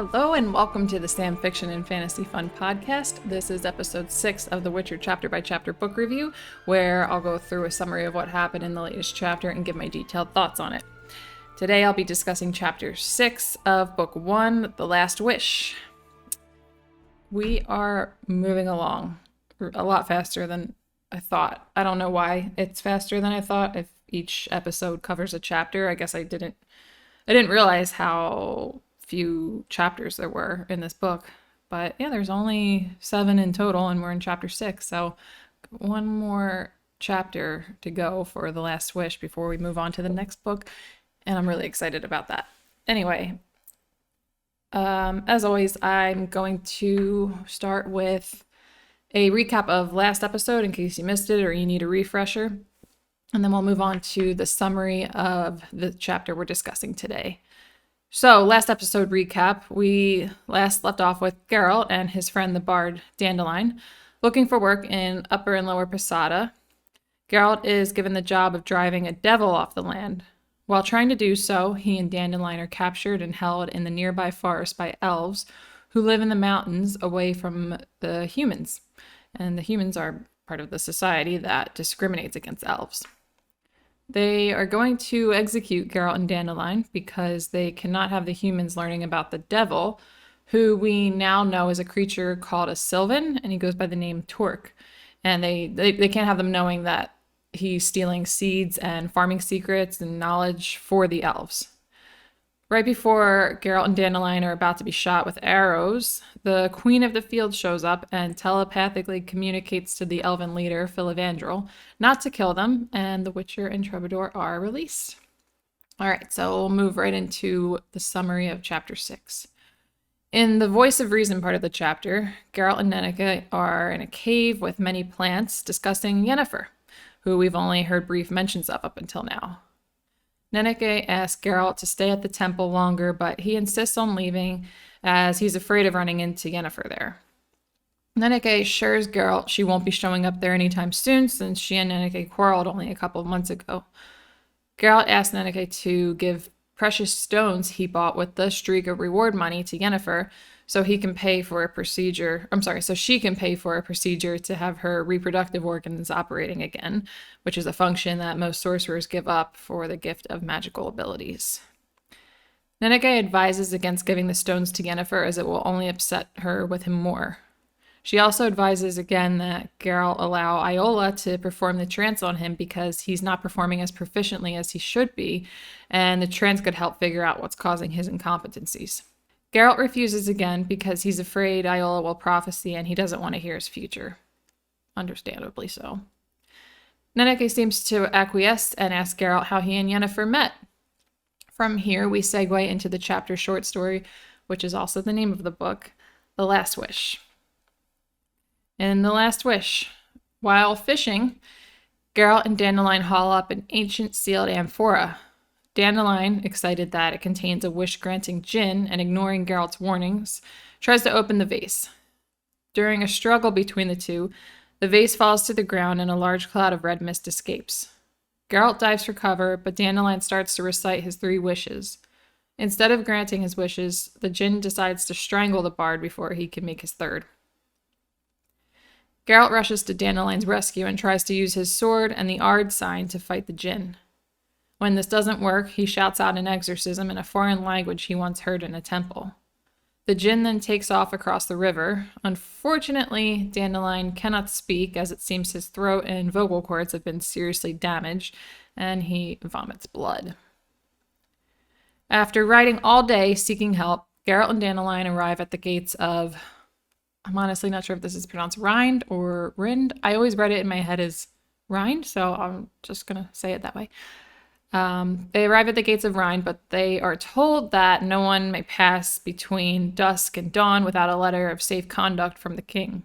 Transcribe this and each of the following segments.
Hello and welcome to the Sam Fiction and Fantasy Fun podcast. This is episode 6 of the Witcher chapter by chapter book review, where I'll go through a summary of what happened in the latest chapter and give my detailed thoughts on it. Today I'll be discussing chapter 6 of book 1, The Last Wish. We are moving along a lot faster than I thought. I don't know why it's faster than I thought. If each episode covers a chapter, I guess I didn't realize how few chapters there were in this book. But yeah, there's only 7 in total and we're in chapter 6. So one more chapter to go for The Last Wish before we move on to the next book. And I'm really excited about that. Anyway, as always, I'm going to start with a recap of last episode in case you missed it or you need a refresher. And then we'll move on to the summary of the chapter we're discussing today. So, last episode recap, we last left off with Geralt and his friend the bard Dandelion looking for work in Upper and Lower Posada. Geralt is given the job of driving a devil off the land. While trying to do so, he and Dandelion are captured and held in the nearby forest by elves who live in the mountains away from the humans. And the humans are part of the society that discriminates against elves. They are going to execute Geralt and Dandelion because they cannot have the humans learning about the devil, who we now know is a creature called a Sylvan, and he goes by the name Torque. And they can't have them knowing that he's stealing seeds and farming secrets and knowledge for the elves. Right before Geralt and Dandelion are about to be shot with arrows, the Queen of the Field shows up and telepathically communicates to the elven leader, Filavandrel, not to kill them, and the Witcher and Troubadour are released. Alright, so we'll move right into the summary of chapter 6. In the Voice of Reason part of the chapter, Geralt and Yennefer are in a cave with many plants discussing Yennefer, who we've only heard brief mentions of up until now. Yennefer asks Geralt to stay at the temple longer, but he insists on leaving as he's afraid of running into Yennefer there. Yennefer assures Geralt she won't be showing up there anytime soon since she and Yennefer quarreled only a couple of months ago. Geralt asks Yennefer to give precious stones he bought with the Striga reward money to Yennefer so she can pay for a procedure to have her reproductive organs operating again, which is a function that most sorcerers give up for the gift of magical abilities. Yennefer advises against giving the stones to Yennefer as it will only upset her with him more. She also advises again that Geralt allow Iola to perform the trance on him because he's not performing as proficiently as he should be, and the trance could help figure out what's causing his incompetencies. Geralt refuses again because he's afraid Iola will prophesy and he doesn't want to hear his future. Understandably so. Yennefer seems to acquiesce and asks Geralt how he and Yennefer met. From here, we segue into the chapter short story, which is also the name of the book, The Last Wish. In The Last Wish, while fishing, Geralt and Dandelion haul up an ancient sealed amphora. Dandelion, excited that it contains a wish-granting jinn and ignoring Geralt's warnings, tries to open the vase. During a struggle between the two, the vase falls to the ground and a large cloud of red mist escapes. Geralt dives for cover, but Dandelion starts to recite his 3 wishes. Instead of granting his wishes, the jinn decides to strangle the bard before he can make his 3rd. Geralt rushes to Dandelion's rescue and tries to use his sword and the Ard sign to fight the jinn. When this doesn't work, he shouts out an exorcism in a foreign language he once heard in a temple. The jinn then takes off across the river. Unfortunately, Dandelion cannot speak as it seems his throat and vocal cords have been seriously damaged, and he vomits blood. After riding all day seeking help, Geralt and Dandelion arrive at the gates of... I'm honestly not sure if this is pronounced Rind or Rind. I always read it in my head as Rind, so I'm just going to say it that way. They arrive at the gates of Rind, but they are told that no one may pass between dusk and dawn without a letter of safe conduct from the king.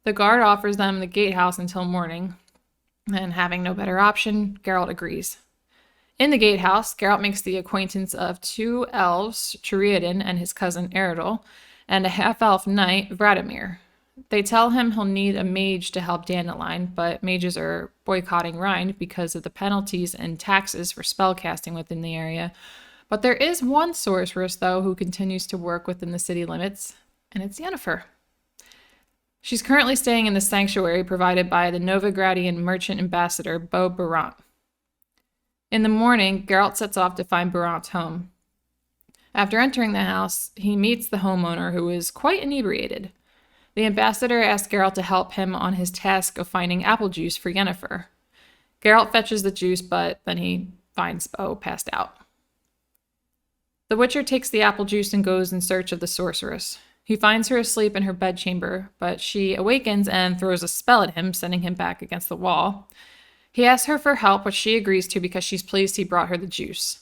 The guard offers them the gatehouse until morning, and having no better option, Geralt agrees. In the gatehouse, Geralt makes the acquaintance of 2 elves, Triadan and his cousin Eredil, and a half-elf knight, Vladimir. They tell him he'll need a mage to help Dandelion, but mages are boycotting Rind because of the penalties and taxes for spellcasting within the area, But there is one sorceress, though, who continues to work within the city limits, and it's Yennefer. She's currently staying in the sanctuary provided by the Novigradian merchant ambassador, Beau Barant. In the morning, Geralt sets off to find Barant's home. After entering the house, he meets the homeowner, who is quite inebriated. The ambassador asks Geralt to help him on his task of finding apple juice for Yennefer. Geralt fetches the juice, but then he finds Beau passed out. The Witcher takes the apple juice and goes in search of the sorceress. He finds her asleep in her bedchamber, but she awakens and throws a spell at him, sending him back against the wall. He asks her for help, which she agrees to because she's pleased he brought her the juice.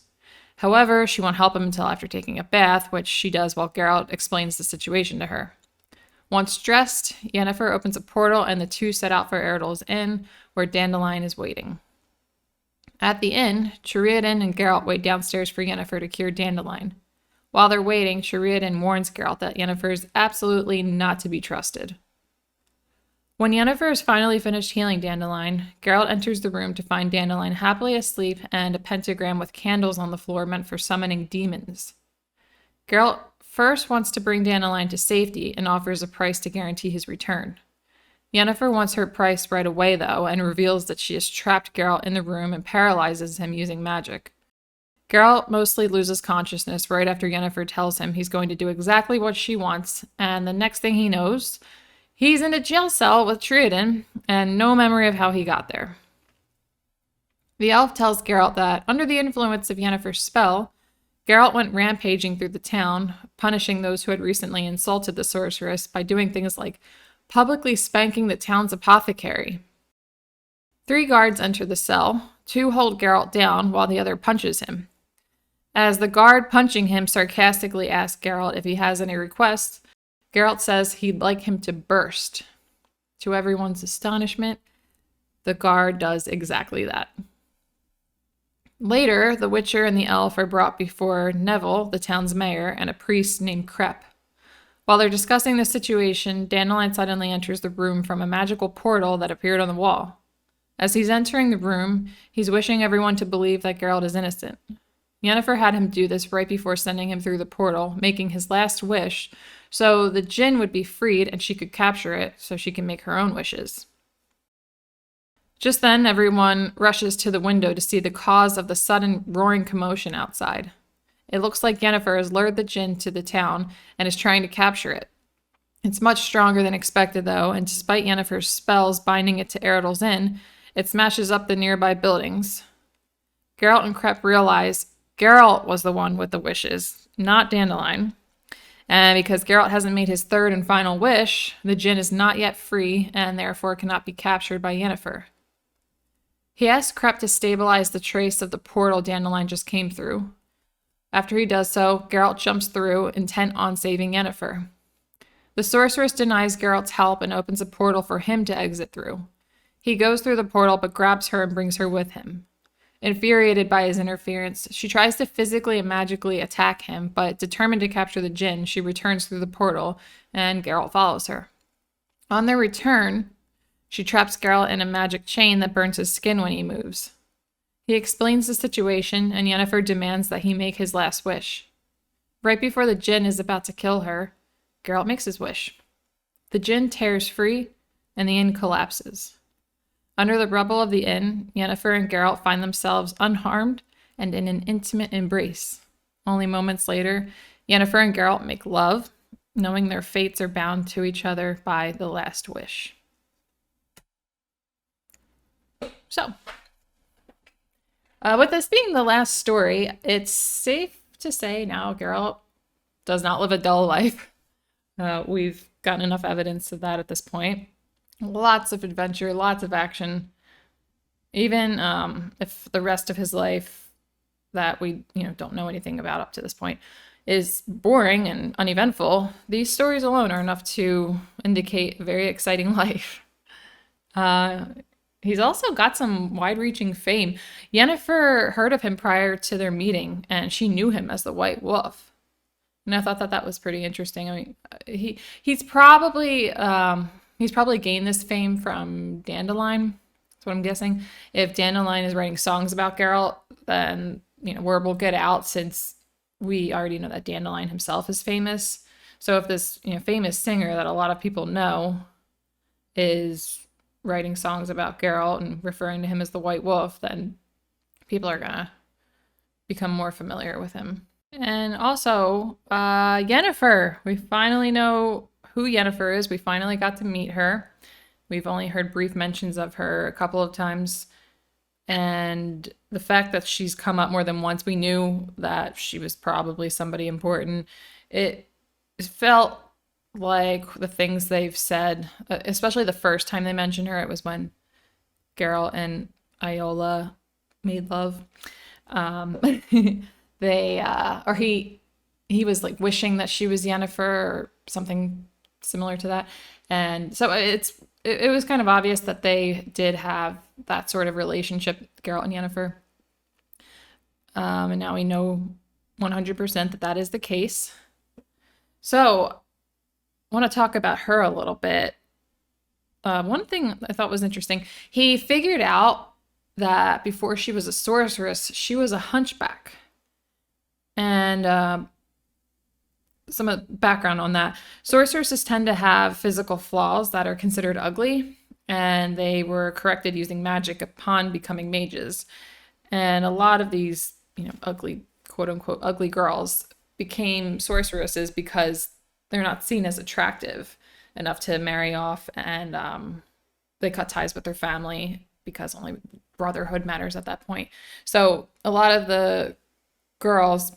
However, she won't help him until after taking a bath, which she does while Geralt explains the situation to her. Once dressed, Yennefer opens a portal and the two set out for Eredol's Inn, where Dandelion is waiting. At the inn, Chariadan and Geralt wait downstairs for Yennefer to cure Dandelion. While they're waiting, Chariadan warns Geralt that Yennefer is absolutely not to be trusted. When Yennefer is finally finished healing Dandelion, Geralt enters the room to find Dandelion happily asleep and a pentagram with candles on the floor meant for summoning demons. Geralt first wants to bring Dandelion to safety and offers a price to guarantee his return. Yennefer wants her price right away, though, and reveals that she has trapped Geralt in the room and paralyzes him using magic. Geralt mostly loses consciousness right after Yennefer tells him he's going to do exactly what she wants, and the next thing he knows, he's in a jail cell with Chariadan and no memory of how he got there. The elf tells Geralt that under the influence of Yennefer's spell, Geralt went rampaging through the town, punishing those who had recently insulted the sorceress by doing things like publicly spanking the town's apothecary. 3 guards enter the cell. 2 hold Geralt down while the other punches him. As the guard punching him sarcastically asks Geralt if he has any requests, Geralt says he'd like him to burst. To everyone's astonishment, the guard does exactly that. Later, the Witcher and the elf are brought before Neville, the town's mayor, and a priest named Crep. While they're discussing the situation, Dandelion suddenly enters the room from a magical portal that appeared on the wall. As he's entering the room, he's wishing everyone to believe that Geralt is innocent. Yennefer had him do this right before sending him through the portal, making his last wish, so the jinn would be freed and she could capture it so she can make her own wishes. Just then, everyone rushes to the window to see the cause of the sudden roaring commotion outside. It looks like Yennefer has lured the jinn to the town and is trying to capture it. It's much stronger than expected, though, and despite Yennefer's spells binding it to Eredol's Inn, it smashes up the nearby buildings. Geralt and Crep realize Geralt was the one with the wishes, not Dandelion. And because Geralt hasn't made his third and final wish, the jinn is not yet free and therefore cannot be captured by Yennefer. He asks Crep to stabilize the trace of the portal Dandelion just came through. After he does so, Geralt jumps through, intent on saving Yennefer. The sorceress denies Geralt's help and opens a portal for him to exit through. He goes through the portal but grabs her and brings her with him. Infuriated by his interference, she tries to physically and magically attack him, but determined to capture the jinn, she returns through the portal, and Geralt follows her. On their return, she traps Geralt in a magic chain that burns his skin when he moves. He explains the situation, and Yennefer demands that he make his last wish. Right before the jinn is about to kill her, Geralt makes his wish. The jinn tears free, and the inn collapses. Under the rubble of the inn, Yennefer and Geralt find themselves unharmed and in an intimate embrace. Only moments later, Yennefer and Geralt make love, knowing their fates are bound to each other by the last wish. So, with this being the last story, it's safe to say now Geralt does not live a dull life. We've gotten enough evidence of that at this point. Lots of adventure, lots of action. Even if the rest of his life that we don't know anything about up to this point is boring and uneventful, these stories alone are enough to indicate a very exciting life. He's also got some wide-reaching fame. Yennefer heard of him prior to their meeting, and she knew him as the White Wolf. And I thought that was pretty interesting. I mean, he's probably gained this fame from Dandelion. That's what I'm guessing. If Dandelion is writing songs about Geralt, then word will get out, since we already know that Dandelion himself is famous. So if this, famous singer that a lot of people know is writing songs about Geralt and referring to him as the White Wolf, then people are gonna become more familiar with him. And also, Yennefer. We finally know who Yennefer is. We finally got to meet her. We've only heard brief mentions of her a couple of times. And the fact that she's come up more than once, we knew that she was probably somebody important. It felt like the things they've said, especially the first time they mentioned her, it was when Geralt and Iola made love. He was like wishing that she was Yennefer or something similar to that. And so it was kind of obvious that they did have that sort of relationship, Geralt and Yennefer. And now we know 100% that is the case. So I want to talk about her a little bit. One thing I thought was interesting, he figured out that before she was a sorceress, she was a hunchback. And some background on that. Sorceresses tend to have physical flaws that are considered ugly, and they were corrected using magic upon becoming mages. And a lot of these, ugly, quote unquote, ugly girls became sorceresses because they're not seen as attractive enough to marry off, and they cut ties with their family because only brotherhood matters at that point. So a lot of the girls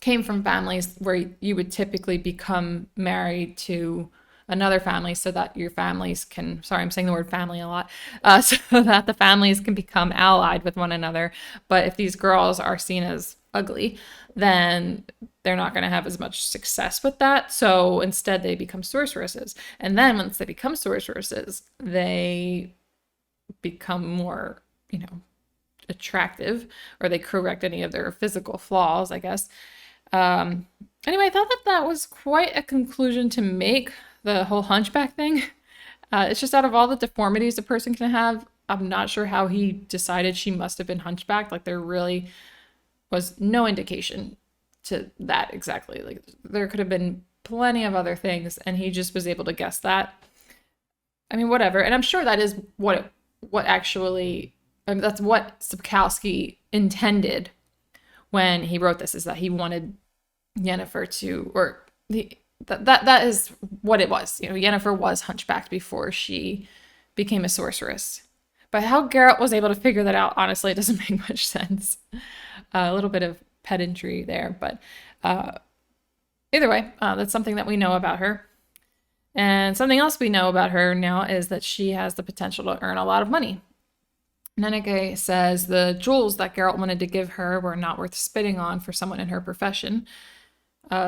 came from families where you would typically become married to another family so that your families can, sorry, I'm saying the word family a lot, so that the families can become allied with one another. But if these girls are seen as ugly, then they're not going to have as much success with that. So instead they become sorceresses. And then once they become sorceresses, they become more, attractive, or they correct any of their physical flaws, I guess. Anyway, I thought that was quite a conclusion to make, the whole hunchback thing. It's just, out of all the deformities a person can have, I'm not sure how he decided she must have been hunchbacked. Like, there really was no indication to that exactly. Like, there could have been plenty of other things, and he just was able to guess that. I mean, whatever. And I'm sure that is what actually, that's what Sapkowski intended when he wrote this, is that he wanted Yennefer to, or that is what it was. Yennefer was hunchbacked before she became a sorceress. But how Geralt was able to figure that out, honestly, it doesn't make much sense. A little bit of pedantry there, but either way, that's something that we know about her. And something else we know about her now is that she has the potential to earn a lot of money. Nenneke says the jewels that Geralt wanted to give her were not worth spitting on for someone in her profession.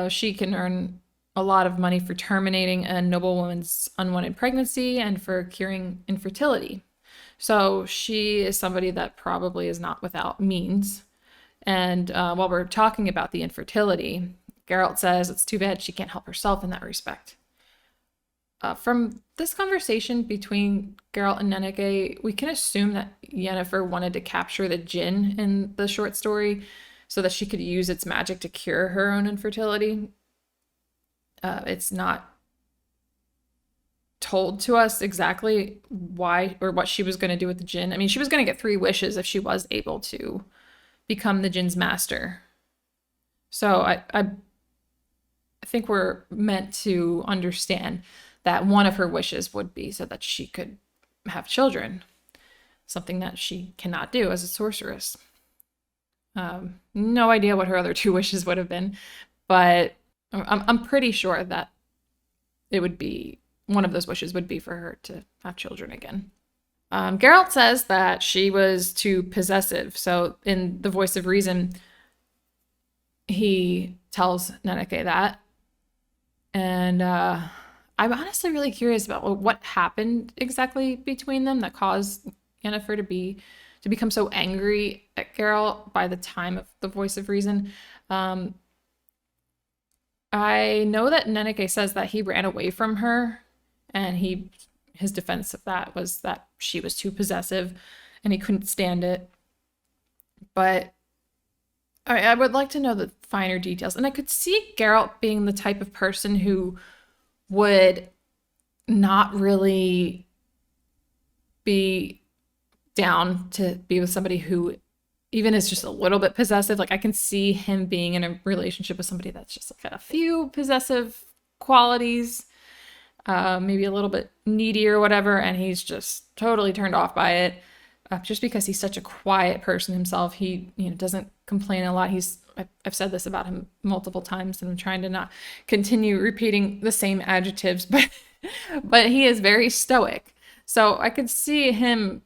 She can earn a lot of money for terminating a noblewoman's unwanted pregnancy and for curing infertility. So she is somebody that probably is not without means. And while we're talking about the infertility, Geralt says it's too bad she can't help herself in that respect. From this conversation between Geralt and Nenneke, we can assume that Yennefer wanted to capture the jinn in the short story so that she could use its magic to cure her own infertility. It's not told to us exactly why or what she was going to do with the jinn. I mean, she was going to get 3 wishes if she was able to become the jinn's master. So I think we're meant to understand that one of her wishes would be so that she could have children, something that she cannot do as a sorceress. No idea what her other 2 wishes would have been, but I'm pretty sure that it would be, one of those wishes would be for her to have children again. Geralt says that she was too possessive. So in The Voice of Reason, he tells Nenneke that. And I'm honestly really curious about what happened exactly between them that caused Yennefer to become so angry at Geralt by the time of The Voice of Reason. I know that Nenneke says that he ran away from her, and his defense of that was that she was too possessive and he couldn't stand it. But I would like to know the finer details. And I could see Geralt being the type of person who would not really be down to be with somebody who even is just a little bit possessive. Like I can see him being in a relationship with somebody that's just like a few possessive qualities, maybe a little bit needy or whatever, and he's just totally turned off by it. Just because he's such a quiet person himself, he doesn't complain a lot. I've said this about him multiple times, and I'm trying to not continue repeating the same adjectives, but he is very stoic. So I could see him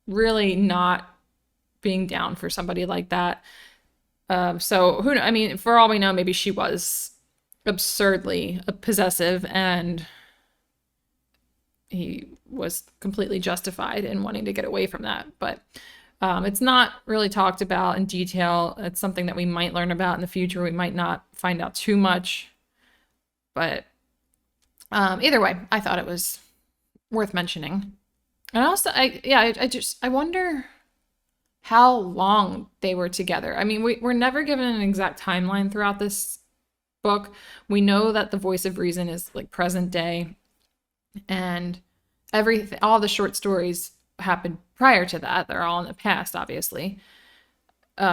really not being down for somebody like that. So who? I mean, for all we know, maybe she was absurdly possessive, and he was completely justified in wanting to get away from that. But it's not really talked about in detail. It's something that we might learn about in the future. We might not find out too much. But either way, I thought it was worth mentioning. And also, I wonder how long they were together. I mean, we're never given an exact timeline throughout this book. We know that the voice of reason is like present day, and all the short stories happened prior to that. They're all in the past, obviously.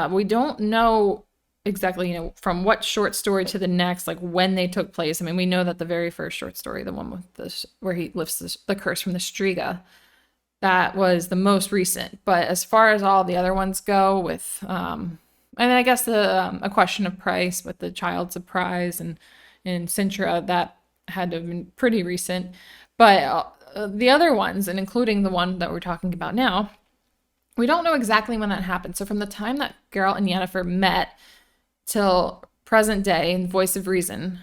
We don't know exactly, from what short story to the next, like when they took place. I mean, we know that the very first short story, the one with this where he lifts the curse from the Striga, that was the most recent. But as far as all the other ones go, with and I guess A Question of Price with the Child Surprise and Sintra, that had to have been pretty recent. But the other ones, and including the one that we're talking about now, we don't know exactly when that happened. So from the time that Geralt and Yennefer met till present day in Voice of Reason,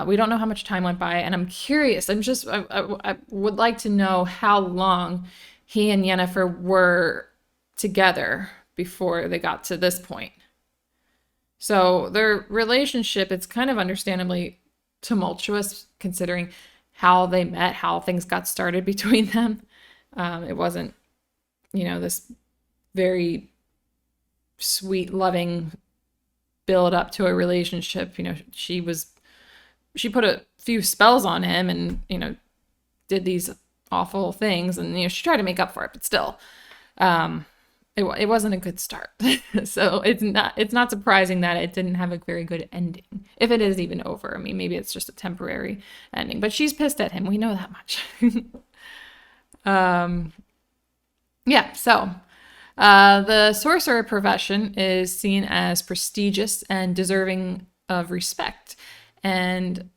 we don't know how much time went by, and I'm curious. I would like to know how long he and Yennefer were together before they got to this point. So their relationship, it's kind of understandably tumultuous considering how they met, how things got started between them. It wasn't, this very sweet, loving build up to a relationship. She put a few spells on him and, did these awful things, and, she tried to make up for it, but still, it wasn't a good start. So it's not surprising that it didn't have a very good ending, if it is even over. I mean, maybe it's just a temporary ending, but she's pissed at him. We know that much. So the sorcerer profession is seen as prestigious and deserving of respect. And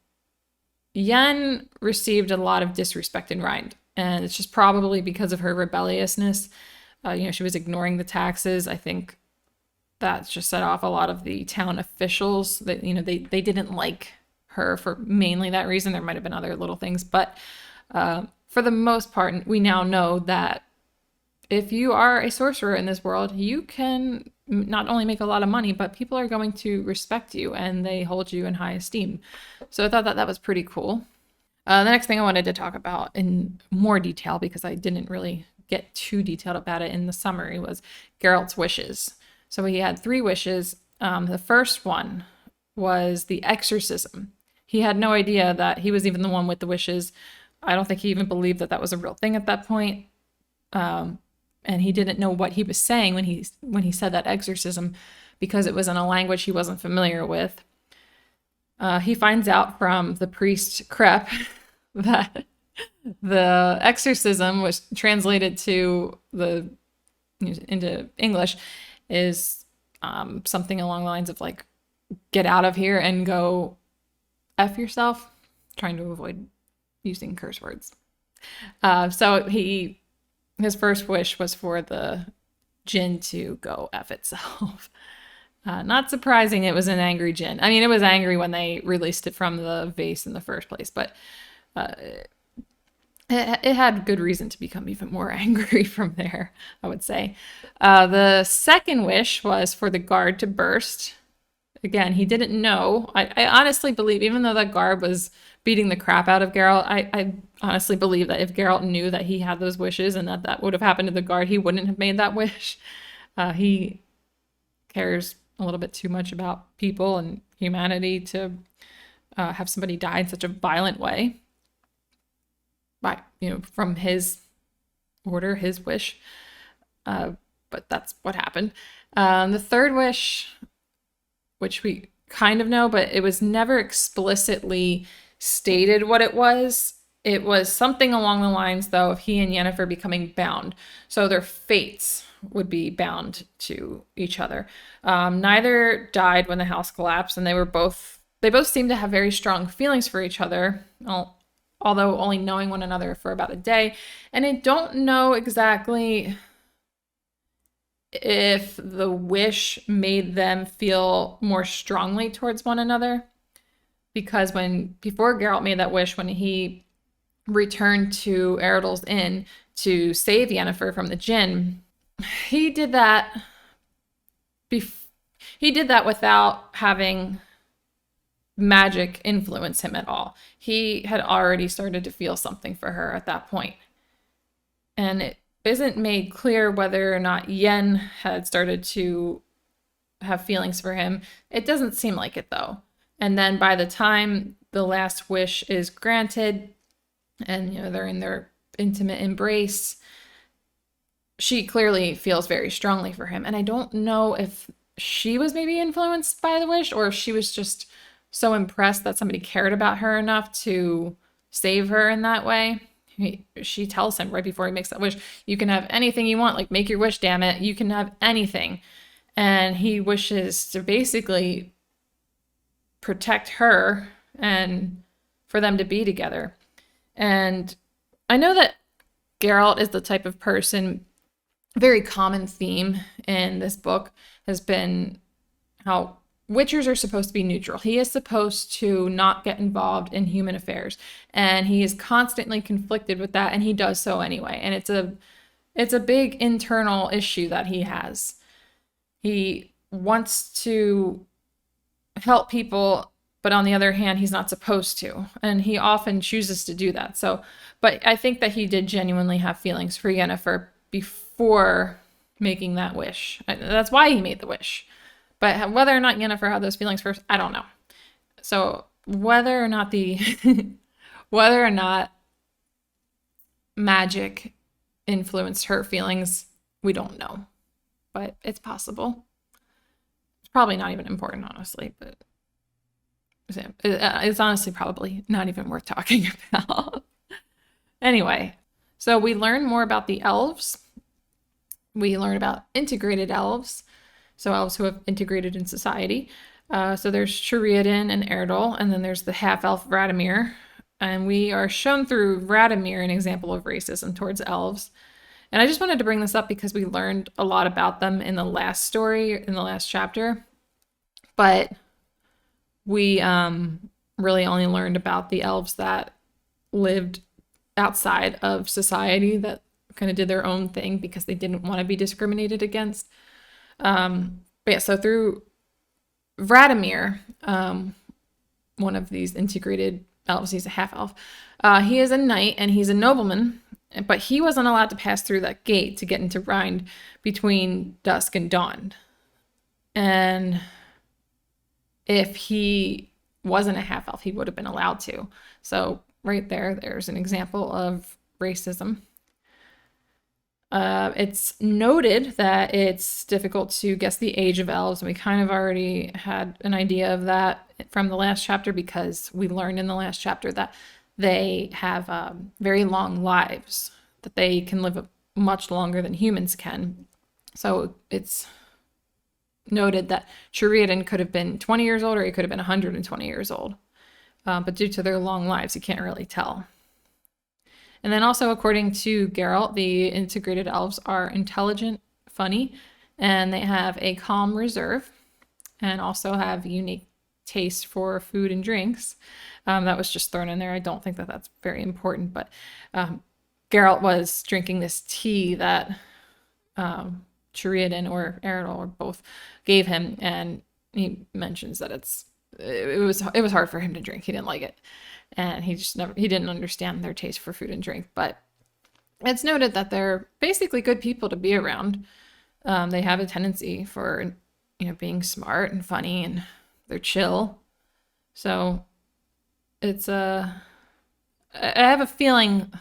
Yen received a lot of disrespect in Rind, and it's just probably because of her rebelliousness. She was ignoring the taxes. I think that's just set off a lot of the town officials. That they didn't like her for mainly that reason. There might have been other little things, but for the most part, we now know that if you are a sorcerer in this world, you can not only make a lot of money, but people are going to respect you and they hold you in high esteem. So I thought that was pretty cool. The next thing I wanted to talk about in more detail, because I didn't really get too detailed about it in the summary, was Geralt's wishes. So he had 3 wishes. The first one was the exorcism. He had no idea that he was even the one with the wishes. I don't think he even believed that was a real thing at that point. And he didn't know what he was saying when he said that exorcism, because it was in a language he wasn't familiar with. He finds out from the priest Crep that the exorcism was translated into English is something along the lines of like, get out of here and go F yourself, trying to avoid using curse words. So his first wish was for the jinn to go F itself. Not surprising, it was an angry jinn. I mean, it was angry when they released it from the vase in the first place, but it had good reason to become even more angry from there, I would say. The second wish was for the guard to burst. Again, he didn't know. I honestly believe, even though that guard was beating the crap out of Geralt, I honestly believe that if Geralt knew that he had those wishes and that would have happened to the guard, he wouldn't have made that wish. He cares a little bit too much about people and humanity to have somebody die in such a violent way. By, from his order, his wish. But that's what happened. The third wish, which we kind of know, but it was never explicitly stated what it was. It was something along the lines, though, of he and Yennefer becoming bound. So their fates would be bound to each other. Neither died when the house collapsed, and they both seemed to have very strong feelings for each other, although only knowing one another for about a day. And I don't know exactly if the wish made them feel more strongly towards one another, because before Geralt made that wish, when he returned to Eredal's Inn to save Yennefer from the jinn, he did that without having magic influence him at all. He had already started to feel something for her at that point. And it isn't made clear whether or not Yen had started to have feelings for him. It doesn't seem like it, though. And then by the time the last wish is granted and they're in their intimate embrace, she clearly feels very strongly for him. And I don't know if she was maybe influenced by the wish, or if she was just so impressed that somebody cared about her enough to save her in that way. She tells him right before he makes that wish, you can have anything you want, like make your wish, damn it. You can have anything. And he wishes to basically protect her and for them to be together. And I know that Geralt is the type of person, very common theme in this book has been how Witchers are supposed to be neutral. He is supposed to not get involved in human affairs, and he is constantly conflicted with that, and he does so anyway. And it's a big internal issue that he has. He wants to help people, but on the other hand, he's not supposed to, and he often chooses to do that. So, but I think that he did genuinely have feelings for Yennefer before making that wish. That's why he made the wish. But whether or not Yennefer had those feelings first, I don't know. So whether or not magic influenced her feelings, we don't know. But it's possible. It's probably not even important, honestly. But it's honestly probably not even worth talking about. Anyway, so we learn more about the elves. We learn about integrated elves. So elves who have integrated in society. So there's Sheridan and Eredal, and then there's the half-elf Radimir. And we are shown through Radimir an example of racism towards elves. And I just wanted to bring this up because we learned a lot about them in the last story, in the last chapter. But we really only learned about the elves that lived outside of society, that kind of did their own thing because they didn't want to be discriminated against. But yeah, so through Radimir, one of these integrated elves, he's a half elf. He is a knight and he's a nobleman, but he wasn't allowed to pass through that gate to get into Rind between dusk and dawn. And if he wasn't a half elf, he would have been allowed to. So right there's an example of racism. It's noted that it's difficult to guess the age of elves, and we kind of already had an idea of that from the last chapter because we learned in the last chapter that they have very long lives, that they can live much longer than humans can. So it's noted that Sheridan could have been 20 years old or he could have been 120 years old. But due to their long lives, you can't really tell. And then also, according to Geralt, the integrated elves are intelligent, funny, and they have a calm reserve, and also have unique taste for food and drinks. That was just thrown in there. I don't think that that's very important, but Geralt was drinking this tea that Sheridan or Eredal or both gave him, and he mentions that it was hard for him to drink. He didn't like it. And he didn't understand their taste for food and drink. But it's noted that they're basically good people to be around. They have a tendency for being smart and funny, and they're chill. So it's I have a feeling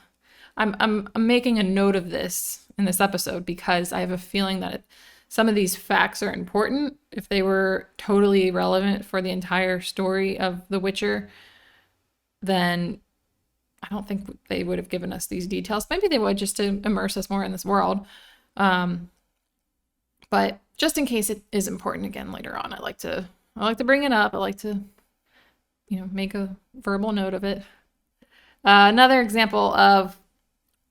I'm making a note of this in this episode because I have a feeling that some of these facts are important. If they were totally relevant for the entire story of The Witcher, then I don't think they would have given us these details. Maybe they would, just to immerse us more in this world. But just in case it is important again later on, I like to bring it up. I like to, make a verbal note of it. Another example of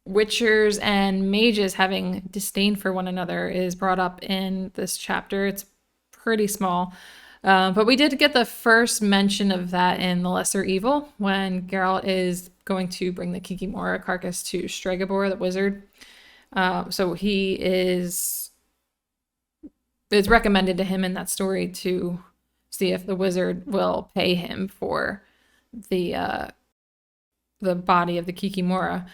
witchers and mages having disdain for one another is brought up in this chapter. It's pretty small, but we did get the first mention of that in The Lesser Evil when Geralt is going to bring the Kikimora carcass to Stregobor, the wizard. So it's recommended to him in that story to see if the wizard will pay him for the body of the Kikimora.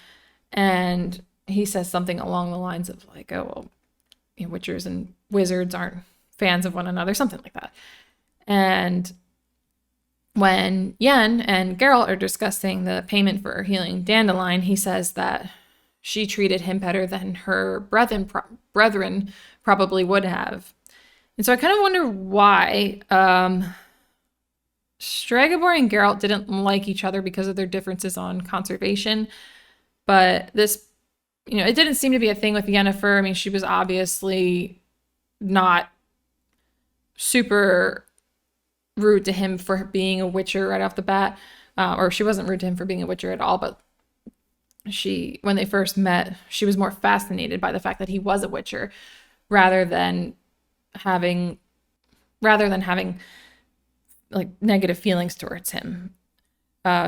And he says something along the lines of like, oh, well, witchers and wizards aren't fans of one another, something like that. And when Yen and Geralt are discussing the payment for healing Dandelion, he says that she treated him better than her brethren probably would have. And so I kind of wonder why Stregobor and Geralt didn't like each other because of their differences on conservation. But this, it didn't seem to be a thing with Yennefer. I mean, she was obviously not super rude to him for being a witcher right off the bat. Or she wasn't rude to him for being a witcher at all, but when they first met, she was more fascinated by the fact that he was a witcher rather than having like negative feelings towards him.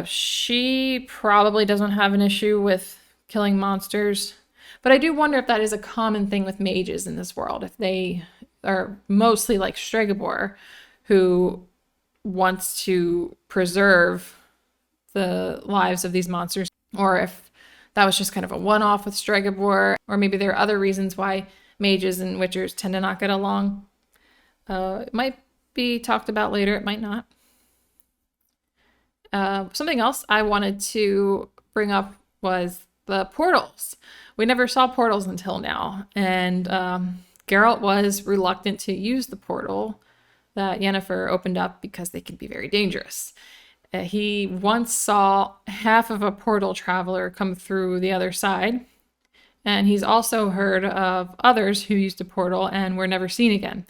She probably doesn't have an issue with killing monsters, but I do wonder if that is a common thing with mages in this world, if they are mostly like Stregobor, who wants to preserve the lives of these monsters, or if that was just kind of a one-off with Stregobor, or maybe there are other reasons why mages and witchers tend to not get along. It might be talked about later, it might not. Something else I wanted to bring up was the portals. We never saw portals until now, and Geralt was reluctant to use the portal that Yennefer opened up because they can be very dangerous. He once saw half of a portal traveler come through the other side, and he's also heard of others who used a portal and were never seen again.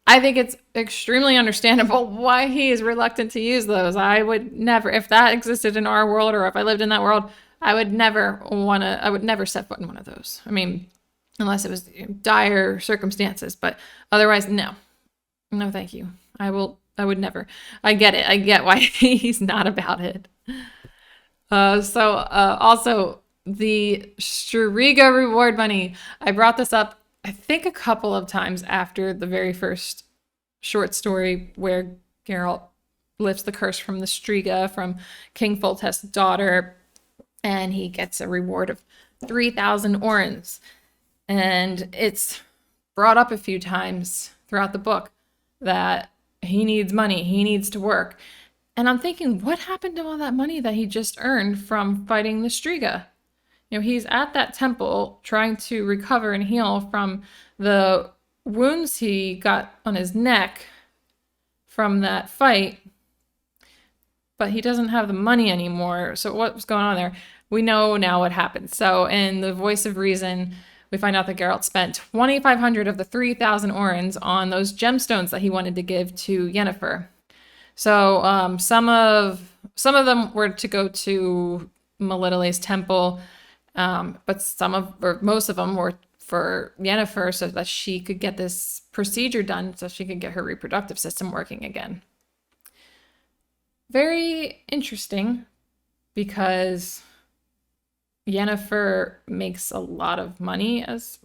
I think it's extremely understandable why he is reluctant to use those. I would never, if that existed in our world or if I lived in that world, I would never set foot in one of those. I mean, unless it was dire circumstances, but otherwise, no. No, thank you. I would never. I get it. I get why he's not about it. Also, the Striga reward money. I brought this up, I think, a couple of times after the very first short story where Geralt lifts the curse from the Striga, from King Foltest's daughter, and he gets a reward of 3,000 orens. And it's brought up a few times throughout the book that he needs money, he needs to work. And I'm thinking, what happened to all that money that he just earned from fighting the Striga? He's at that temple trying to recover and heal from the wounds he got on his neck from that fight, but he doesn't have the money anymore. So what's going on there? We know now what happened. So in the Voice of Reason, we find out that Geralt spent 2,500 of the 3,000 orens on those gemstones that he wanted to give to Yennefer. So some of them were to go to Melitele's temple, but most of them were for Yennefer so that she could get this procedure done so she could get her reproductive system working again. Very interesting because Yennefer makes a lot of money, as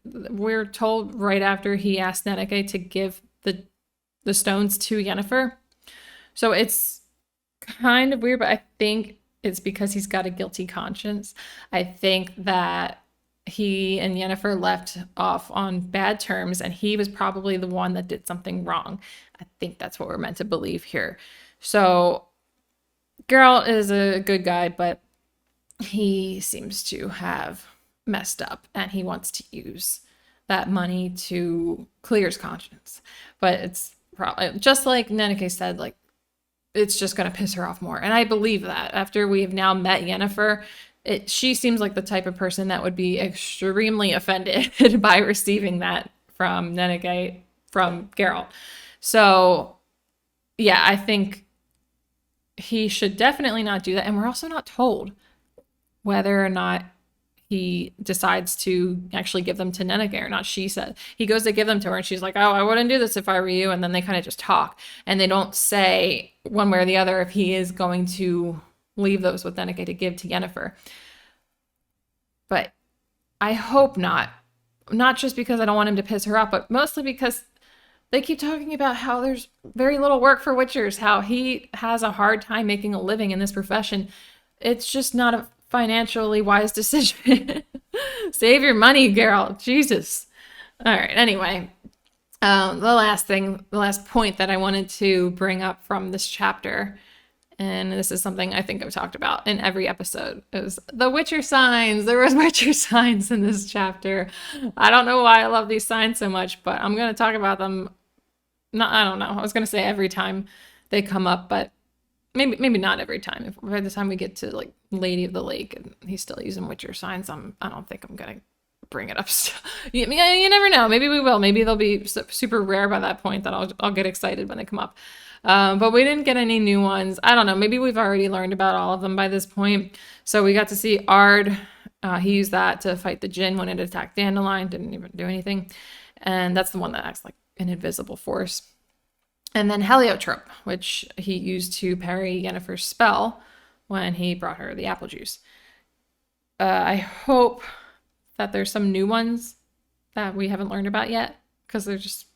we're told right after he asked Nenneke to give the stones to Yennefer. So it's kind of weird, but I think it's because he's got a guilty conscience. I think that he and Yennefer left off on bad terms, and he was probably the one that did something wrong. I think that's what we're meant to believe here. So Geralt is a good guy, but he seems to have messed up, and he wants to use that money to clear his conscience. But it's probably, just like Nenneke said, like, it's just going to piss her off more. And I believe that after we have now met Yennefer, she seems like the type of person that would be extremely offended by receiving that from Nenneke, from Geralt. So, yeah, I think he should definitely not do that. And we're also not told whether or not he decides to actually give them to Nenneke or not. She said he goes to give them to her, and she's like, "Oh, I wouldn't do this if I were you." And then they kind of just talk, and they don't say one way or the other if he is going to leave those with Nenneke to give to Yennefer. But I hope not. Not just because I don't want him to piss her off, but mostly because they keep talking about how there's very little work for witchers, how he has a hard time making a living in this profession. It's just not a financially wise decision. Save your money, Geralt. Jesus. All right. Anyway, the last point that I wanted to bring up from this chapter, and this is something I think I've talked about in every episode, is the Witcher signs. There was Witcher signs in this chapter. I don't know why I love these signs so much, but I'm going to talk about them. I don't know. I was going to say every time they come up, but maybe not every time. If by the time we get to like Lady of the Lake and he's still using Witcher signs, I don't think I'm going to bring it up. You never know. Maybe we will. Maybe they'll be super rare by that point that I'll get excited when they come up. But we didn't get any new ones. I don't know. Maybe we've already learned about all of them by this point. So we got to see Ard. He used that to fight the jinn when it attacked Dandelion. Didn't even do anything. And that's the one that acts like an invisible force. And then Heliotrope, which he used to parry Yennefer's spell when he brought her the apple juice. I hope that there's some new ones that we haven't learned about yet, because they're just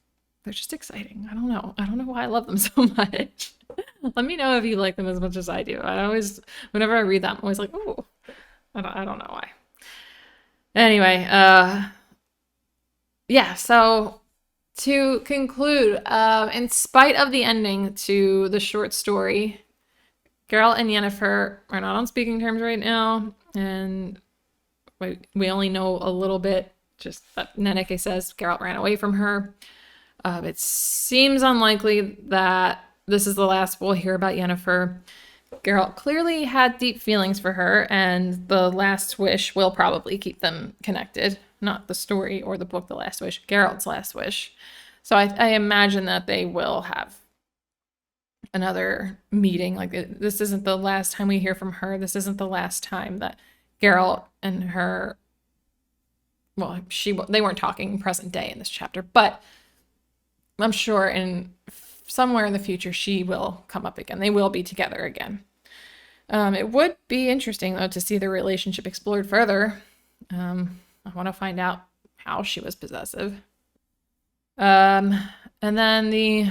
exciting. I don't know why I love them so much. Let me know if you like them as much as I do. Whenever I read them, I'm always like, oh, I don't know why. Anyway, yeah, so to conclude, in spite of the ending to the short story, Geralt and Yennefer are not on speaking terms right now, and we only know a little bit, just that Nenneke says Geralt ran away from her. It seems unlikely that this is the last we'll hear about Yennefer. Geralt clearly had deep feelings for her, and the Last Wish will probably keep them connected. Not the story or the book, The Last Wish, Geralt's Last Wish. So I imagine that they will have another meeting. Like, this isn't the last time we hear from her. This isn't the last time that Geralt and her, well, they weren't talking present day in this chapter, but I'm sure somewhere in the future she will come up again. They will be together again. It would be interesting, though, to see their relationship explored further. I want to find out how she was possessive. And then the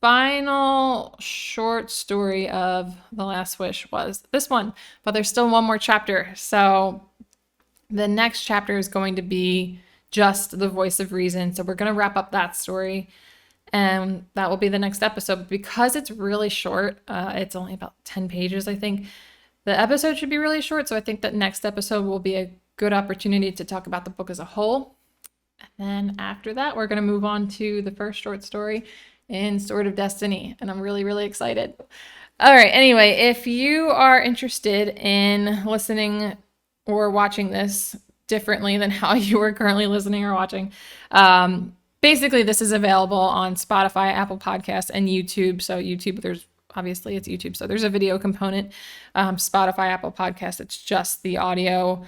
final short story of The Last Wish was this one, but there's still one more chapter. So the next chapter is going to be just the Voice of Reason. So we're going to wrap up that story, and that will be the next episode. Because it's really short, it's only about 10 pages, I think. The episode should be really short, so I think that next episode will be a good opportunity to talk about the book as a whole. And then after that, we're going to move on to the first short story in Sword of Destiny, and I'm really, really excited. All right, anyway, if you are interested in listening or watching this differently than how you are currently listening or watching, basically this is available on Spotify, Apple Podcasts, and YouTube. So YouTube, obviously it's YouTube, so there's a video component. Spotify, Apple Podcasts, it's just the audio.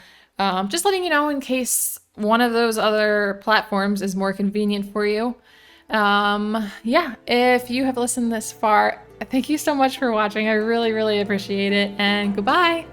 Just letting you know in case one of those other platforms is more convenient for you. Yeah, if you have listened this far, thank you so much for watching. I really, really appreciate it, and goodbye.